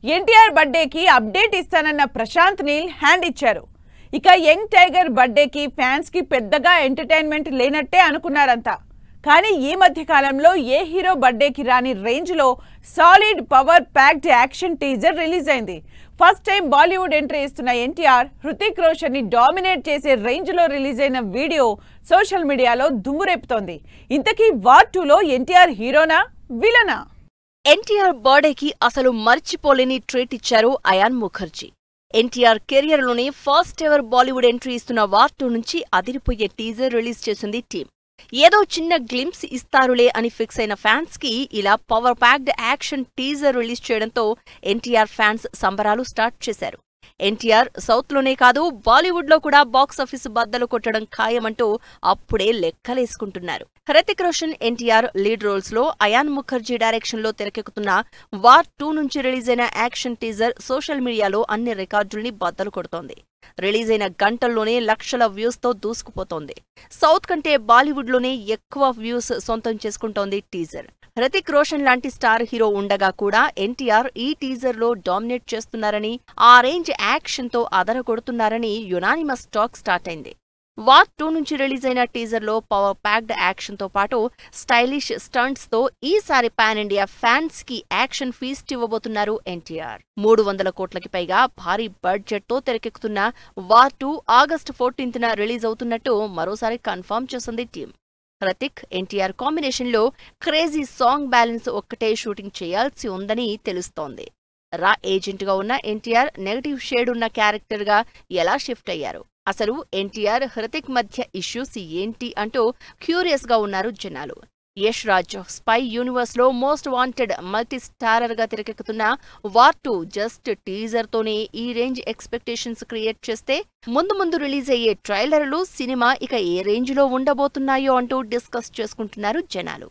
ఎన్టీఆర్ బర్త్డేకి అప్డేట్ ఇస్తానన్న ప్రశాంత్ నీల్ హ్యాండ్ ఇచ్చారు. ఇక యంగ్ టైగర్ బర్త్డేకి ఫ్యాన్స్ కి పెద్దగా ఎంటర్టైన్మెంట్ లేనట్టే అనుకున్నారంతా. కానీ ఈ మధ్య కాలంలో ఏ హీరో బర్త్డేకి రాని రేంజ్ లో solid power packed action teaser release అయింది. ఫస్ట్ టైం బాలీవుడ్ ఎంట్రీ ఇస్తున్న ఎన్టీఆర్ హృతిక్ రోషన్ ని డామినేట్ చేసే రేంజ్ లో రిలీజ్ అయిన వీడియో సోషల్ మీడియాలో దుమ్ము రేపుతోంది. ఇంతకీ వార్ 2లో ఎన్టీఆర్ హీరోనా విలనా? ఎన్టీఆర్ బర్త్డేకి అసలు మర్చిపోలేని ట్రీట్ ఇచ్చారు అయాన్ ముఖర్జీ. ఎన్టీఆర్ కెరియర్ లోనే ఫస్ట్ ఎవర్ బాలీవుడ్ ఎంట్రీ ఇస్తున్న వార్ 2 నుంచి అదిరిపోయే టీజర్ రిలీజ్ చేసింది టీం. ఏదో చిన్న గ్లింప్స్ ఇస్తారులే అని ఫిక్స్ అయిన ఫ్యాన్స్ కి ఇలా power packed action teaser release చేయడంతో ఎన్టీఆర్ ఫ్యాన్స్ సంబరాలు స్టార్ట్ చేశారు. ఎన్టీఆర్ సౌత్ లోనే కాదు బాలీవుడ్ లో కూడా బాక్సాఫీస్ బద్దలు కొట్టడం ఖాయమంటూ అప్పుడే లెక్కలేసుకుంటున్నారు. హృతిక్ రోషన్, ఎన్టీఆర్ లీడ్ రోల్స్ లో అయాన్ ముఖర్జీ డైరెక్షన్ లో తెరకెక్కుతున్న వార్ 2 నుంచి రిలీజ్ అయిన యాక్షన్ టీజర్ సోషల్ మీడియాలో అన్ని రికార్డుల్ని బద్దలు కొడుతోంది. రిలీజ్ అయిన గంటల్లోనే లక్షల వ్యూస్ తో దూసుకుపోతోంది. సౌత్ కంటే బాలీవుడ్ లోనే ఎక్కువ వ్యూస్ సొంతం చేసుకుంటోంది టీజర్. హృతిక్ రోషన్ లాంటి స్టార్ హీరో ఉండగా కూడా ఎన్టీఆర్ ఈ టీజర్ లో డామినేట్ చేస్తున్నారని, ఆ రేంజ్ యాక్షన్ తో అదరగొడుతున్నారని యునానిమస్ టాక్ స్టార్ట్ అయింది. వార్ 2 నుంచి రిలీజ్ అయిన టీజర్ లో పవర్ ప్యాక్డ్ యాక్షన్ తో పాటు స్టైలిష్ స్టంట్స్ తో ఈసారి పాన్ ఇండియా ఫ్యాన్స్ కి యాక్షన్ ఫీస్ట్ ఇవ్వబోతున్నారు ఎన్టీఆర్. 300 కోట్లకి పైగా భారీ బడ్జెట్ తో తెరకెక్కుతున్న వార్ 2 ఆగస్టు 14న రిలీజ్ అవుతున్నట్టు మరోసారి కన్ఫర్మ్ చేసింది టీం. హృతిక్, ఎన్టీఆర్ కాంబినేషన్ లో క్రేజీ సాంగ్ బ్యాలెన్స్ ఒక్కటే షూటింగ్ చేయాల్సి ఉందని తెలుస్తోంది. రా ఏజెంట్ గా ఉన్న ఎన్టీఆర్ నెగటివ్ షేడ్ ఉన్న క్యారెక్టర్ గా ఎలా షిఫ్ట్ అయ్యారు? అసలు ఎన్టీఆర్ హృతిక్ మధ్య ఇష్యూస్ ఏంటి అంటూ క్యూరియస్ గా ఉన్నారు జనాలు. యష్ రాజ్ స్పై యూనివర్స్ లో మోస్ట్ వాంటెడ్ మల్టీ స్టారర్ గా తెరకెక్కుతున్న వార్ 2 జస్ట్ టీజర్ తోనే ఈ రేంజ్ ఎక్స్పెక్టేషన్స్ క్రియేట్ చేస్తే ముందు రిలీజ్ అయ్యే ట్రైలర్లు, సినిమా ఇక ఏ రేంజ్ లో ఉండబోతున్నాయో అంటూ డిస్కస్ చేసుకుంటున్నారు జనాలు.